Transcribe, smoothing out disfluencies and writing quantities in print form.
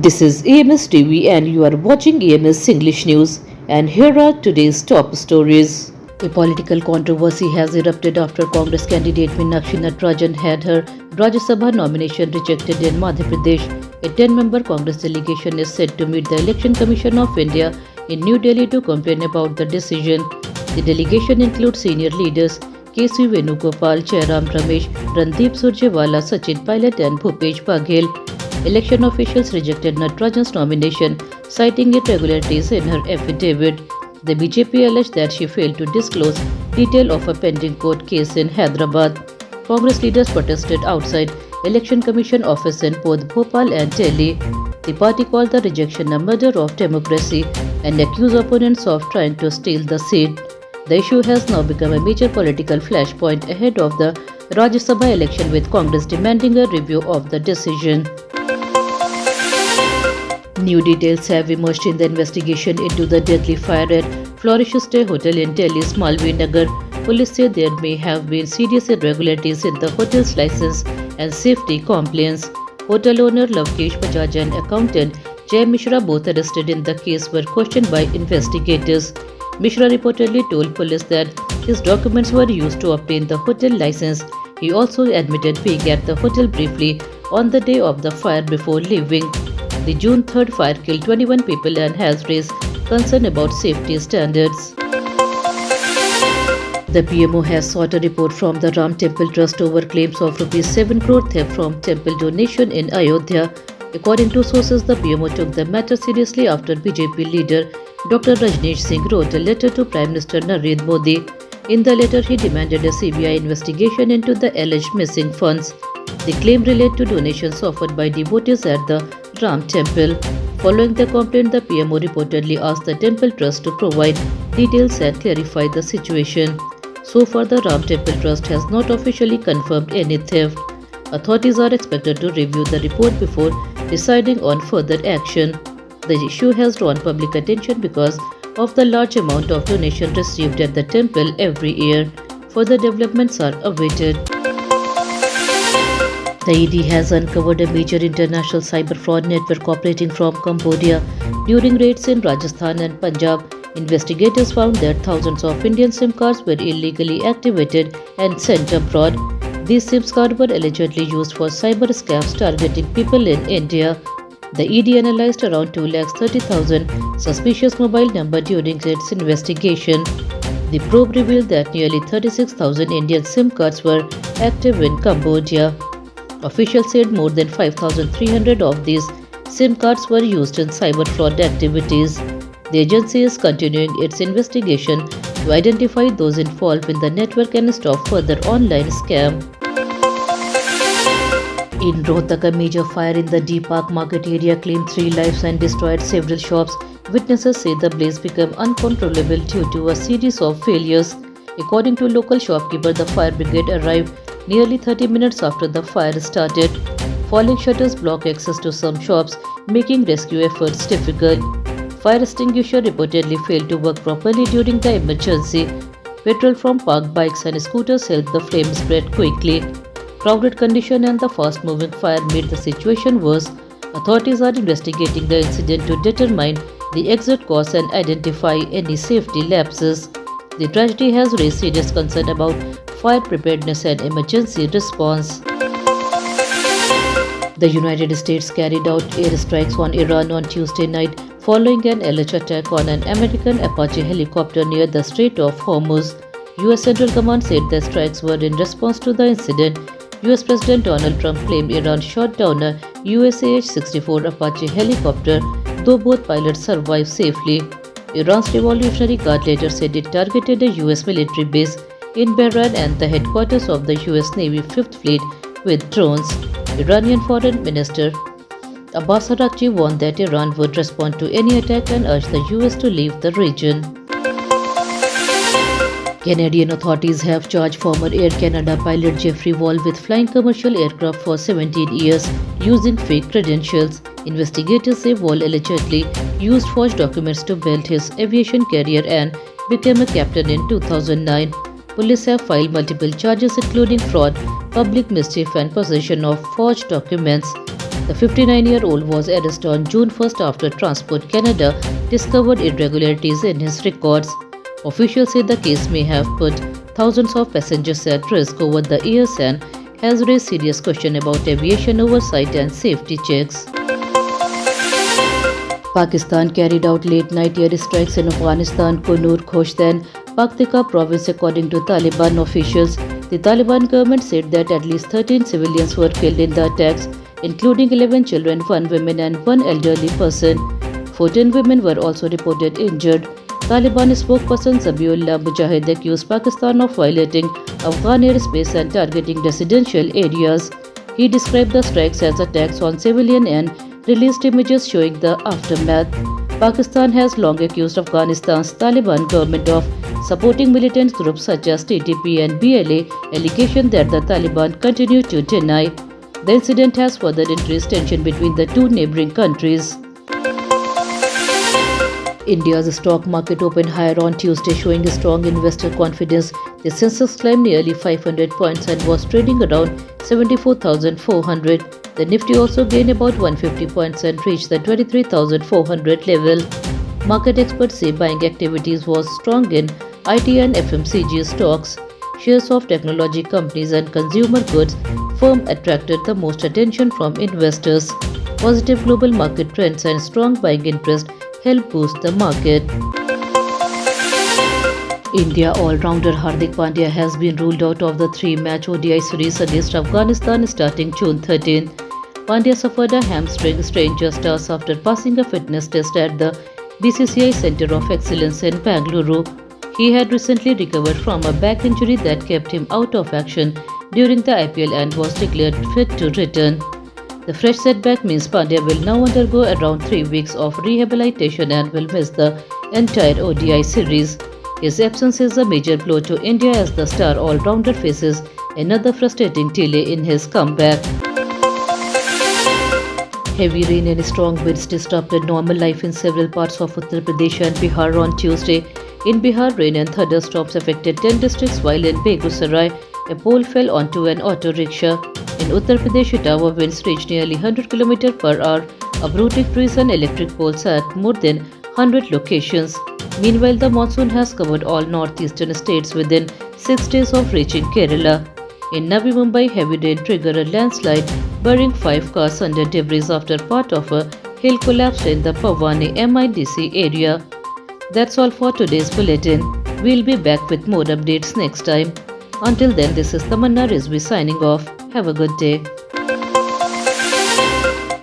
This is EMS TV and you are watching EMS English News, and here are today's top stories. A political controversy has erupted after Congress candidate Meenakshi Natarajan had her Rajya Sabha nomination rejected in Madhya Pradesh. A 10-member Congress delegation is set to meet the Election Commission of India in New Delhi to complain about the decision. The delegation includes senior leaders K.C. Venugopal, Jairam Ramesh, Randeep Surjewala, Sachin Pilot and Bhupesh Baghel. Election officials rejected Natarajan's nomination, citing irregularities in her affidavit. The BJP alleged that she failed to disclose detail of a pending court case in Hyderabad. Congress leaders protested outside Election Commission office in both Bhopal and Delhi. The party called the rejection a murder of democracy and accused opponents of trying to steal the seat. The issue has now become a major political flashpoint ahead of the Rajya Sabha election, with Congress demanding a review of the decision. New details have emerged in the investigation into the deadly fire at Flourish Stay Hotel in Delhi's Malvi Nagar. Police say there may have been serious irregularities in the hotel's license and safety compliance. Hotel owner Lavkesh Bajaj and accountant Jay Mishra, both arrested in the case, were questioned by investigators. Mishra reportedly told police that his documents were used to obtain the hotel license. He also admitted being at the hotel briefly on the day of the fire before leaving. The June 3rd fire killed 21 people and has raised concern about safety standards. The PMO has sought a report from the Ram Temple Trust over claims of ₹7 crore theft from temple donation in Ayodhya. According to sources, the PMO took the matter seriously after BJP leader Dr. Rajneesh Singh wrote a letter to Prime Minister Narendra Modi. In the letter, he demanded a CBI investigation into the alleged missing funds. The claim related to donations offered by devotees at the Ram Temple. Following the complaint, the PMO reportedly asked the Temple Trust to provide details and clarify the situation. So far, the Ram Temple Trust has not officially confirmed any theft. Authorities are expected to review the report before deciding on further action. The issue has drawn public attention because of the large amount of donation received at the temple every year. Further developments are awaited. The ED has uncovered a major international cyber fraud network operating from Cambodia. During raids in Rajasthan and Punjab, investigators found that thousands of Indian SIM cards were illegally activated and sent abroad. These SIM cards were allegedly used for cyber scams targeting people in India. The ED analyzed around 230,000 suspicious mobile numbers during its investigation. The probe revealed that nearly 36,000 Indian SIM cards were active in Cambodia. Officials said more than 5,300 of these SIM cards were used in cyber fraud activities. The agency is continuing its investigation to identify those involved in the network and stop further online scam. In Rohtak, a major fire in the D Park market area claimed 3 lives and destroyed several shops. Witnesses say the blaze became uncontrollable due to a series of failures. According to local shopkeeper, the fire brigade arrived nearly 30 minutes after the fire started. Falling shutters block access to some shops, making rescue efforts difficult. Fire extinguisher reportedly failed to work properly during the emergency. Petrol from parked bikes and scooters helped the flame spread quickly. Crowded condition and the fast-moving fire made the situation worse. Authorities are investigating the incident to determine the exact cause and identify any safety lapses. The tragedy has raised serious concern about fire preparedness and emergency response. The United States carried out airstrikes on Iran on Tuesday night following an alleged attack on an American Apache helicopter near the Strait of Hormuz. US Central Command said the strikes were in response to the incident. US President Donald Trump claimed Iran shot down a USAH-64 Apache helicopter, though both pilots survived safely. Iran's Revolutionary Guard later said it targeted a US military base in Bahrain and the headquarters of the US Navy 5th Fleet with drones. Iranian Foreign Minister Abbas Araghchi warned that Iran would respond to any attack and urged the US to leave the region. Canadian authorities have charged former Air Canada pilot Jeffrey Wall with flying commercial aircraft for 17 years using fake credentials. Investigators say Wall allegedly used forged documents to build his aviation career and became a captain in 2009. Police have filed multiple charges including fraud, public mischief and possession of forged documents. The 59-year-old was arrested on June 1st after Transport Canada discovered irregularities in his records. Officials say the case may have put thousands of passengers at risk over the years and has raised serious questions about aviation oversight and safety checks. Pakistan carried out late-night air strikes in Afghanistan, Kunnur, Khost and Paktika province according to Taliban officials. The Taliban government said that at least 13 civilians were killed in the attacks, including 11 children, 1 woman and 1 elderly person. 14 women were also reported injured. Taliban spokesperson Zabiullah Mujahid accused Pakistan of violating Afghan airspace and targeting residential areas. He described the strikes as attacks on civilians and released images showing the aftermath. Pakistan has long accused Afghanistan's Taliban government of supporting militant groups such as TTP and BLA, allegation that the Taliban continue to deny. The incident has further increased tension between the two neighboring countries. India's stock market opened higher on Tuesday, showing strong investor confidence. The Sensex climbed nearly 500 points and was trading around 74,400. The Nifty also gained about 150 points and reached the 23,400 level. Market experts say buying activities was strong in IT and FMCG stocks. Shares of technology companies and consumer goods firms attracted the most attention from investors. Positive global market trends and strong buying interest helped boost the market. India all-rounder Hardik Pandya has been ruled out of the 3-match ODI series against Afghanistan starting June 13. Pandya suffered a hamstring strain just hours after passing a fitness test at the BCCI Centre of Excellence in Bangalore. He had recently recovered from a back injury that kept him out of action during the IPL and was declared fit to return. The fresh setback means Pandya will now undergo around 3 weeks of rehabilitation and will miss the entire ODI series. His absence is a major blow to India as the star all-rounder faces another frustrating delay in his comeback. Heavy rain and strong winds disrupted normal life in several parts of Uttar Pradesh and Bihar on Tuesday. In Bihar, rain and thunderstorms affected 10 districts, while in Begusarai, a pole fell onto an auto rickshaw. In Uttar Pradesh, tower winds reached nearly 100 km per hour, uprooting trees and electric poles at more than 100 locations. Meanwhile, the monsoon has covered all northeastern states within 6 days of reaching Kerala. In Navi Mumbai, heavy rain triggered a landslide, burying 5 cars under debris after part of a hill collapsed in the Pavani MIDC area. That's all for today's bulletin. We'll be back with more updates next time. Until then, this is Tamanna Rizvi signing off. Have a good day.